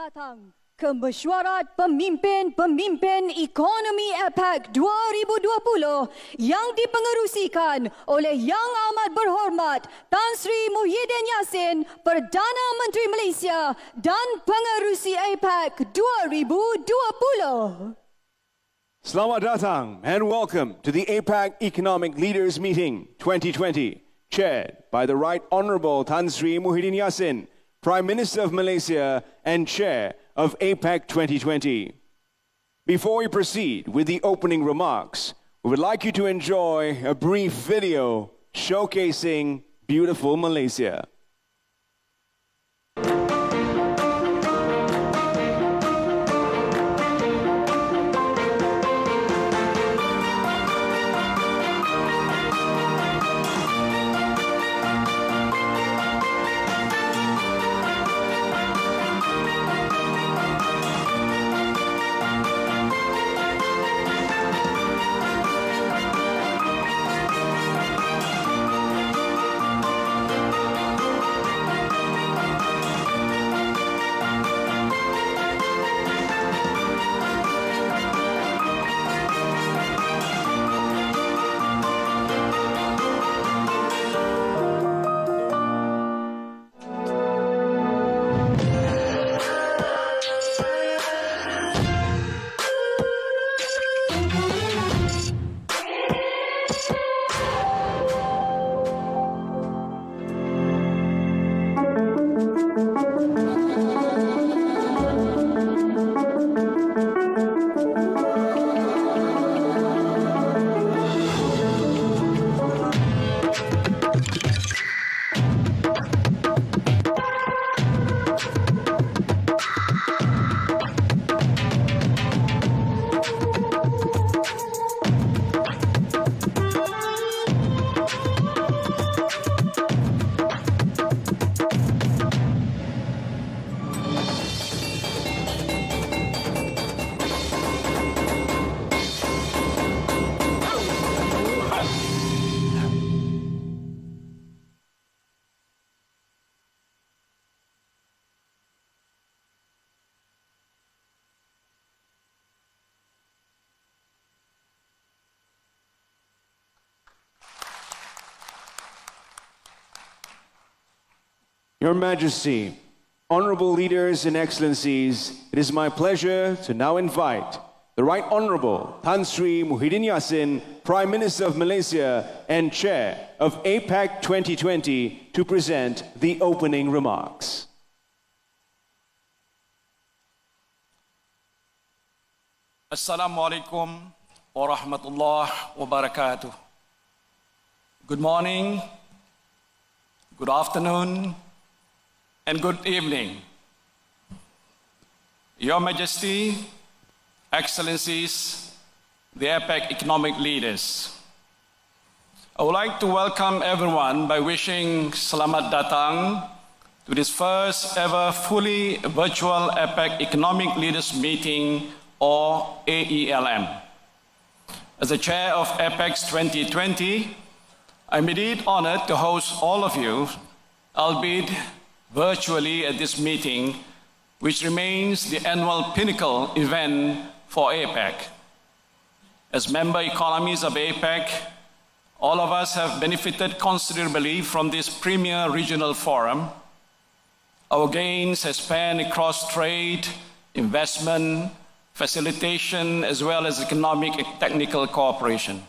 datang ke mesyuarat pemimpin-pemimpin ekonomi APEC 2020 yang dipengerusikan oleh Yang Amat Berhormat Tan Sri Muhyiddin Yassin, Perdana Menteri Malaysia dan pengerusi APEC 2020. Selamat datang and welcome to the APEC Economic Leaders Meeting 2020, chaired by the Right Honourable Tan Sri Muhyiddin Yassin, Prime Minister of Malaysia and Chair of APEC 2020. Before we proceed with the opening remarks, we would like you to enjoy a brief video showcasing beautiful Malaysia. Your Majesty, honourable leaders and excellencies, it is my pleasure to now invite the Right Honourable Tan Sri Muhyiddin Yassin, Prime Minister of Malaysia and Chair of APEC 2020 to present the opening remarks. Assalamualaikum warahmatullahi wabarakatuh. Good morning, good afternoon, and good evening. Your Majesty, Excellencies, the APEC Economic Leaders. I would like to welcome everyone by wishing Selamat Datang to this first ever fully virtual APEC Economic Leaders Meeting, or AELM. As the Chair of APEC 2020, I'm indeed honored to host all of you, albeit virtually, at this meeting, which remains the annual pinnacle event for APEC. As member economies of APEC, all of us have benefited considerably from this premier regional forum. Our gains have spanned across trade, investment, facilitation, as well as economic and technical cooperation.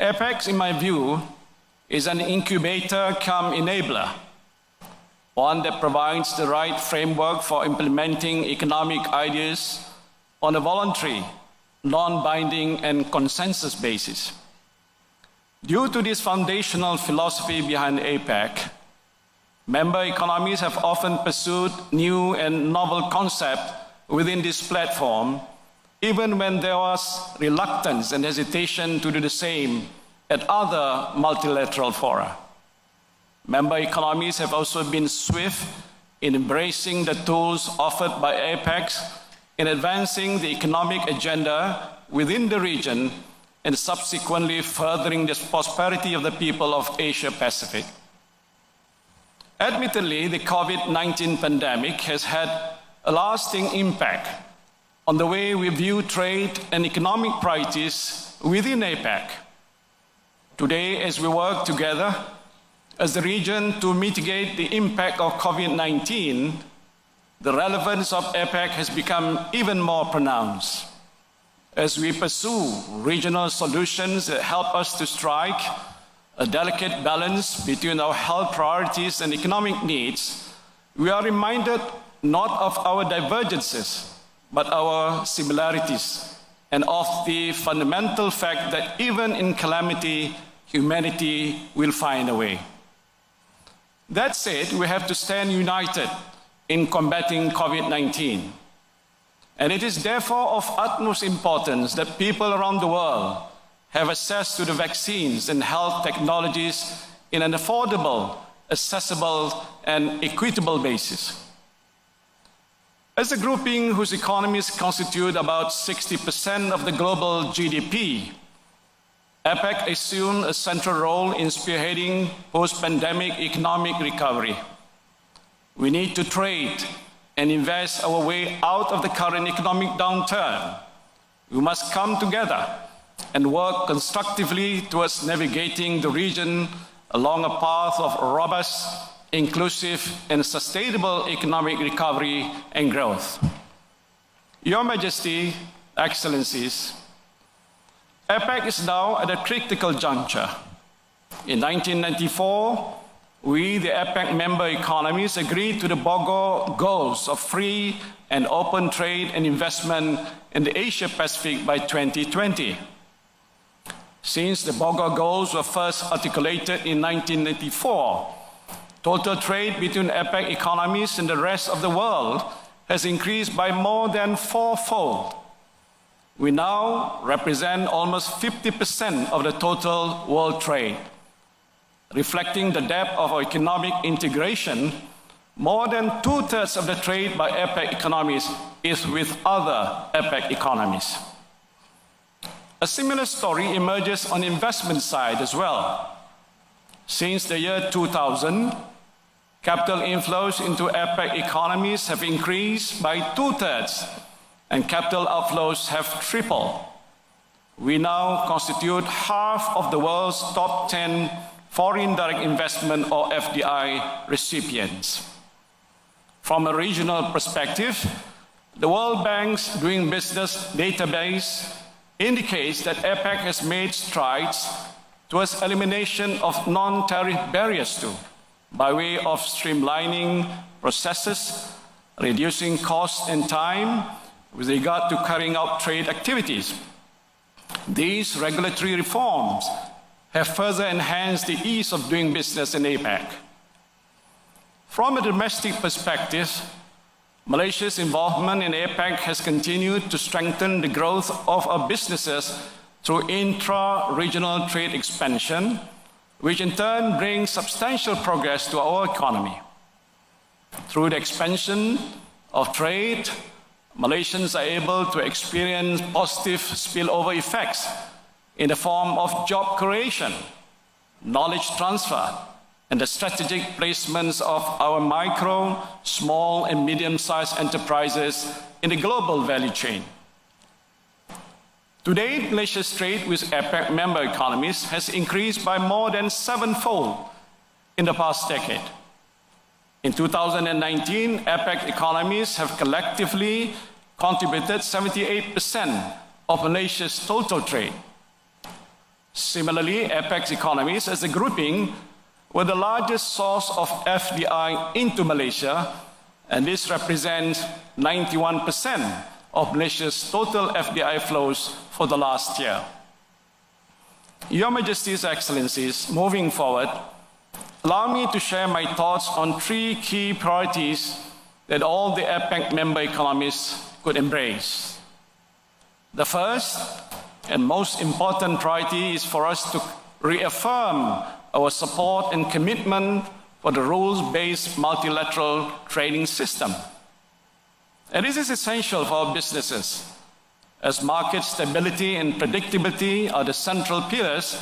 APEC, in my view, is an incubator cum enabler, one that provides the right framework for implementing economic ideas on a voluntary, non-binding, and consensus basis. Due to this foundational philosophy behind APEC, member economies have often pursued new and novel concepts within this platform, even when there was reluctance and hesitation to do the same at other multilateral fora. Member economies have also been swift in embracing the tools offered by APEC in advancing the economic agenda within the region and subsequently furthering the prosperity of the people of Asia Pacific. Admittedly, the COVID-19 pandemic has had a lasting impact on the way we view trade and economic priorities within APEC. Today, as we work together as the region to mitigate the impact of COVID-19, the relevance of APEC has become even more pronounced. As we pursue regional solutions that help us to strike a delicate balance between our health priorities and economic needs, we are reminded not of our divergences, but our similarities, and of the fundamental fact that even in calamity, humanity will find a way. That said, we have to stand united in combating COVID-19. And it is therefore of utmost importance that people around the world have access to the vaccines and health technologies in an affordable, accessible, and equitable basis. As a grouping whose economies constitute about 60% of the global GDP, APEC assumed a central role in spearheading post-pandemic economic recovery. We need to trade and invest our way out of the current economic downturn. We must come together and work constructively towards navigating the region along a path of robust, inclusive, and sustainable economic recovery and growth. Your Majesty, Excellencies, APEC is now at a critical juncture. In 1994, we, the APEC member economies, agreed to the BOGO goals of free and open trade and investment in the Asia-Pacific by 2020. Since the BOGO goals were first articulated in 1994, total trade between APEC economies and the rest of the world has increased by more than fourfold. We now represent almost 50% of the total world trade. Reflecting the depth of our economic integration, more than two-thirds of the trade by APEC economies is with other APEC economies. A similar story emerges on the investment side as well. Since the year 2000, capital inflows into APEC economies have increased by two-thirds, and capital outflows have tripled. We now constitute half of the world's top 10 foreign direct investment or FDI recipients. From a regional perspective, the World Bank's Doing Business database indicates that APEC has made strides towards elimination of non-tariff barriers too, by way of streamlining processes, reducing cost and time with regard to carrying out trade activities. These regulatory reforms have further enhanced the ease of doing business in APEC. From a domestic perspective, Malaysia's involvement in APEC has continued to strengthen the growth of our businesses through intra-regional trade expansion, which in turn brings substantial progress to our economy. Through the expansion of trade, Malaysians are able to experience positive spillover effects in the form of job creation, knowledge transfer, and the strategic placements of our micro, small, and medium-sized enterprises in the global value chain. Today, Malaysia's trade with APEC member economies has increased by more than sevenfold in the past decade. In 2019, APEC economies have collectively contributed 78% of Malaysia's total trade. Similarly, APEC economies as a grouping were the largest source of FDI into Malaysia, and this represents 91% of Malaysia's total FDI flows for the last year. Your Majesty's Excellencies, moving forward, allow me to share my thoughts on three key priorities that all the APEC member economies could embrace. The first and most important priority is for us to reaffirm our support and commitment for the rules-based multilateral trading system. And this is essential for our businesses, as market stability and predictability are the central pillars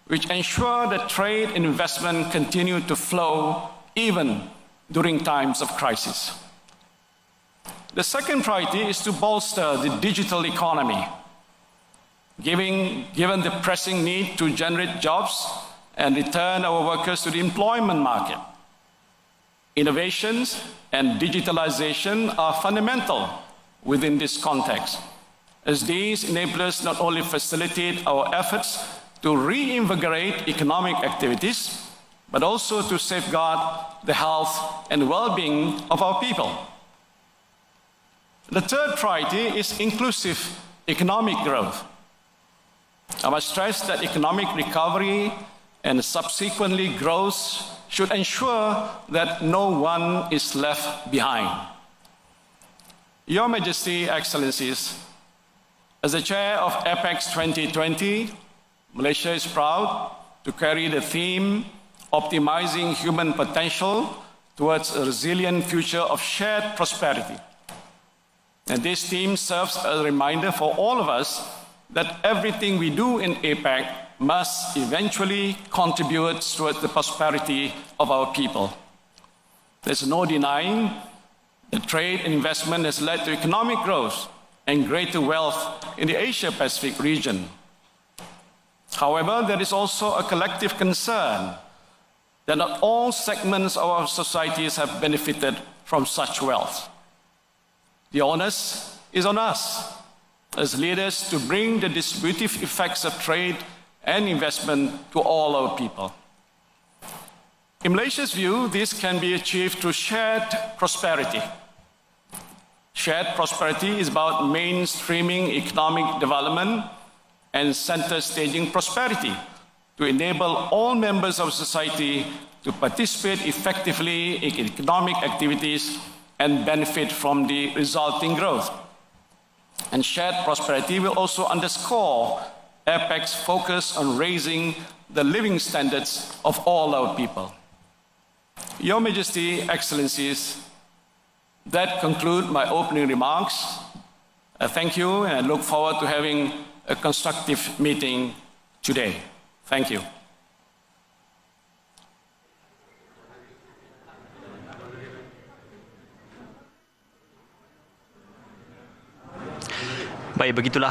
which ensure that trade and investment continue to flow even during times of crisis. The second priority is to bolster the digital economy, given the pressing need to generate jobs and return our workers to the employment market. Innovations and digitalization are fundamental within this context, as these enablers not only facilitate our efforts to reinvigorate economic activities, but also to safeguard the health and well-being of our people. The third priority is inclusive economic growth. I must stress that economic recovery and subsequently growth should ensure that no one is left behind. Your Majesty, Excellencies, as the chair of APEC 2020, Malaysia is proud to carry the theme Optimizing Human Potential Towards a Resilient Future of Shared Prosperity. And this theme serves as a reminder for all of us that everything we do in APEC must eventually contribute towards the prosperity of our people. There's no denying that trade and investment has led to economic growth and greater wealth in the Asia-Pacific region. However, there is also a collective concern that not all segments of our societies have benefited from such wealth. The onus is on us as leaders to bring the distributive effects of trade and investment to all our people. In Malaysia's view, this can be achieved through shared prosperity. Shared prosperity is about mainstreaming economic development and center-staging prosperity to enable all members of society to participate effectively in economic activities and benefit from the resulting growth. And shared prosperity will also underscore APEC's focus on raising the living standards of all our people. Your Majesty, Excellencies, that concludes my opening remarks. Thank you, and I look forward to having a constructive meeting today. Thank you. Baik, begitulah